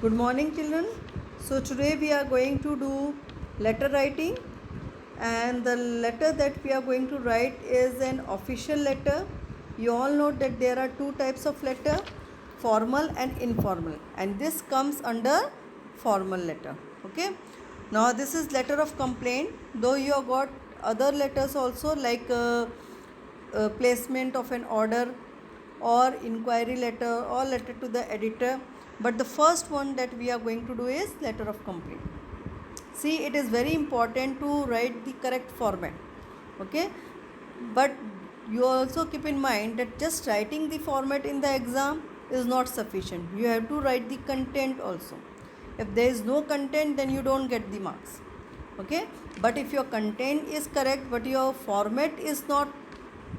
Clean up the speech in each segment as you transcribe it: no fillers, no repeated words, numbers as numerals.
Good morning, children. So today we are going to do letter writing, and the letter that we are going to write is an official letter. You all know that there are two types of letter, formal and informal, and this comes under formal letter. Okay. Now this is letter of complaint. Though you have got other letters also, like placement of an order or inquiry letter or letter to the editor, but the first one that we are going to do is letter of complaint. See, it is very important to write the correct format. Okay, but you also keep in mind that just writing the format in the exam is not sufficient. You have to write the content also. If there is no content, then you don't get the marks. Okay, but if your content is correct but your format is not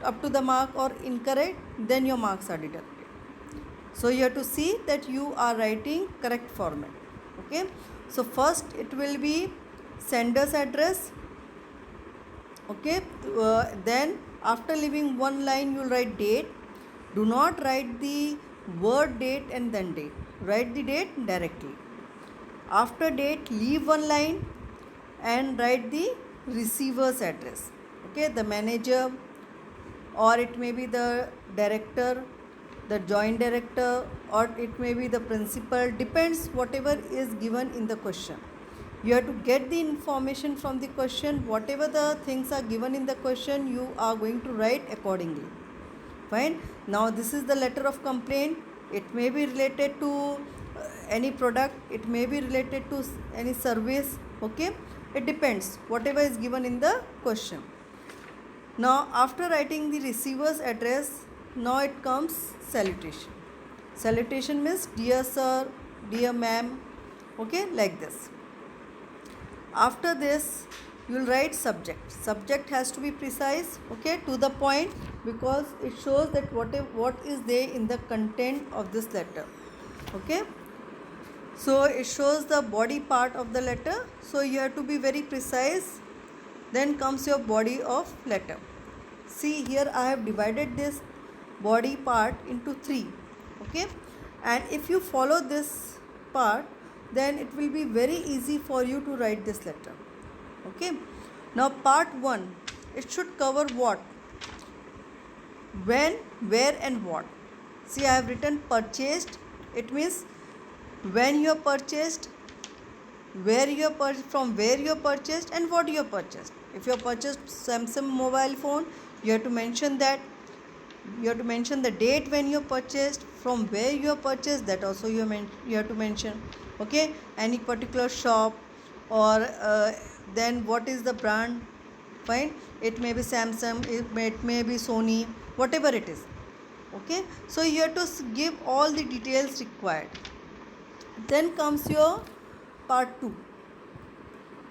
up to the mark or incorrect, then your marks are deducted. So you have to see that you are writing correct format. Okay, so first it will be sender's address. Okay, then after leaving one line you will write date. Do not write the word date and then date. Write the date directly. After date, leave one line and write the receiver's address. Okay, the manager, or it may be the director, the joint director, or it may be the principal, depends whatever is given in the question. You have to get the information from the question. Whatever the things are given in the question, you are going to write accordingly. Fine. Now this is the letter of complaint. It may be related to any product, it may be related to any service. Okay, it depends whatever is given in the question. Now after writing the receiver's address, now it comes salutation. Salutation means dear sir, dear ma'am. Okay, like this. After this you will write subject. Subject has to be precise, okay, to the point, because it shows that what is there in the content of this letter. Okay, so it shows the body part of the letter, so you have to be very precise. Then comes your body of letter. See, here I have divided this body part into 3. Okay, and if you follow this part, then it will be very easy for you to write this letter. Okay, now part 1, it should cover what, when, where and what. See, I have written purchased. It means when you have purchased, where you have from where you have purchased, and what you have purchased. If you have purchased Samsung mobile phone, you have to mention that. You have to mention the date when you have purchased, from where you have purchased, that also you have to mention. Okay, any particular shop, or then what is the brand. Fine, it may be Samsung, it may be Sony, whatever it is. Okay, so you have to give all the details required. Then comes your part 2.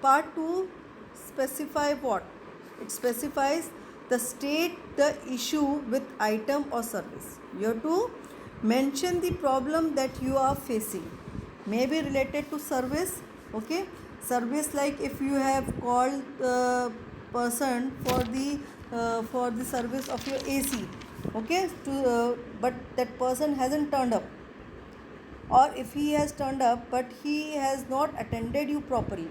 Part 2 specify what? It specifies the state, the issue with item or service. You have to mention the problem that you are facing. May be related to service. Okay, service, like if you have called the person for the service of your AC. Okay, but that person hasn't turned up, or if he has turned up but he has not attended you properly,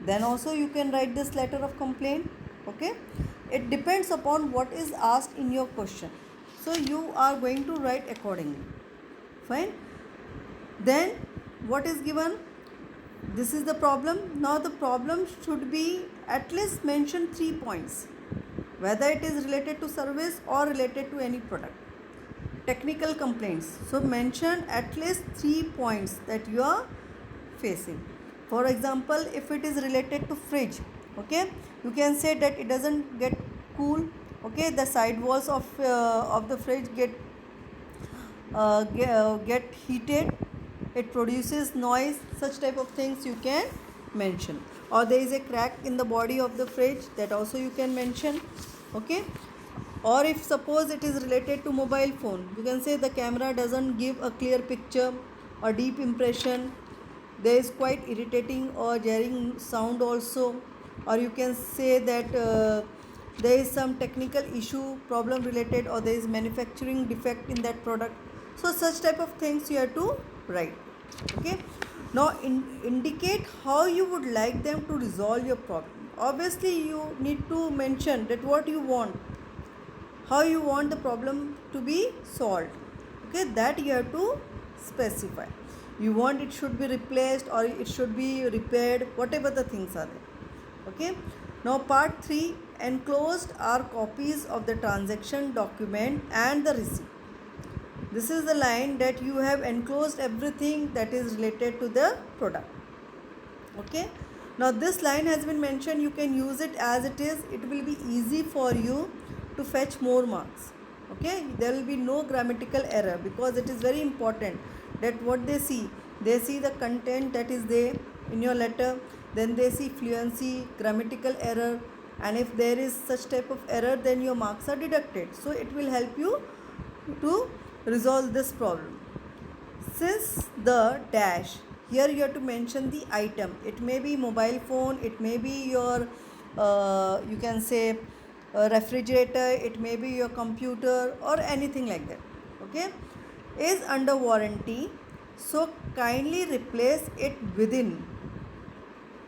then also you can write this letter of complaint. Okay, it depends upon what is asked in your question, so you are going to write accordingly. Fine. Then what is given? This is the problem. Now the problem should be at least mention 3 points, whether it is related to service or related to any product. Technical complaints, so mention at least 3 points that you are facing. For example, if it is related to fridge, okay, you can say that it doesn't get cool. Okay, the side walls of the fridge get heated, it produces noise. Such type of things you can mention. Or there is a crack in the body of the fridge, that also you can mention. Okay, or if suppose it is related to mobile phone, you can say the camera doesn't give a clear picture or deep impression, there is quite irritating or jarring sound also. Or you can say that there is some technical issue, problem related, or there is manufacturing defect in that product. So such type of things you have to write. Okay. Now indicate how you would like them to resolve your problem. Obviously you need to mention that what you want, how you want the problem to be solved. Okay, that you have to specify. You want it should be replaced or it should be repaired, whatever the things are there. Okay. Now part 3, enclosed are copies of the transaction document and the receipt. This is the line that you have enclosed everything that is related to the product. Okay. Now this line has been mentioned, you can use it as it is. It will be easy for you to fetch more marks. Okay, there will be no grammatical error, because it is very important that what they see the content that is there in your letter, then they see fluency, grammatical error, and if there is such type of error, then your marks are deducted. So it will help you to resolve this problem. Since the dash, here you have to mention the item. It may be mobile phone, it may be your you can say refrigerator, it may be your computer or anything like that. Okay, is under warranty, so kindly replace it within.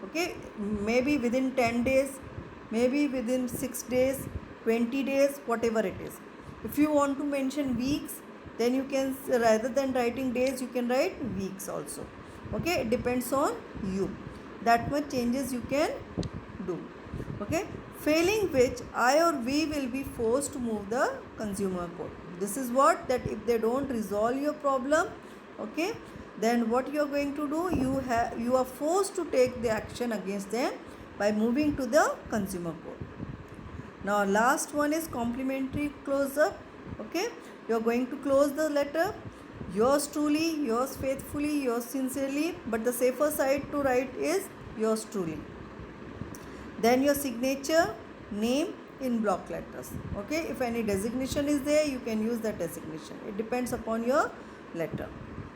Okay, maybe within 10 days, maybe within 6 days, 20 days, whatever it is. If you want to mention weeks, then you can, rather than writing days, you can write weeks also. Okay, it depends on you, that much changes you can do. Okay, failing which I or we will be forced to move the consumer code. This is what, that if they don't resolve your problem, okay, then what you are going to do, you are forced to take the action against them by moving to the consumer code. Now last one is complimentary close up. Okay, you are going to close the letter, yours truly, yours faithfully, yours sincerely, but the safer side to write is yours truly. Then your signature, name in block letters. Okay, if any designation is there, you can use that designation. It depends upon your letter.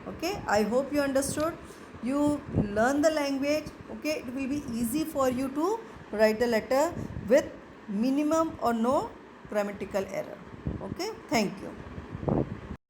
Okay, I hope you understood. You learn the language. Okay, it will be easy for you to write the letter with minimum or no grammatical error. Okay, thank you.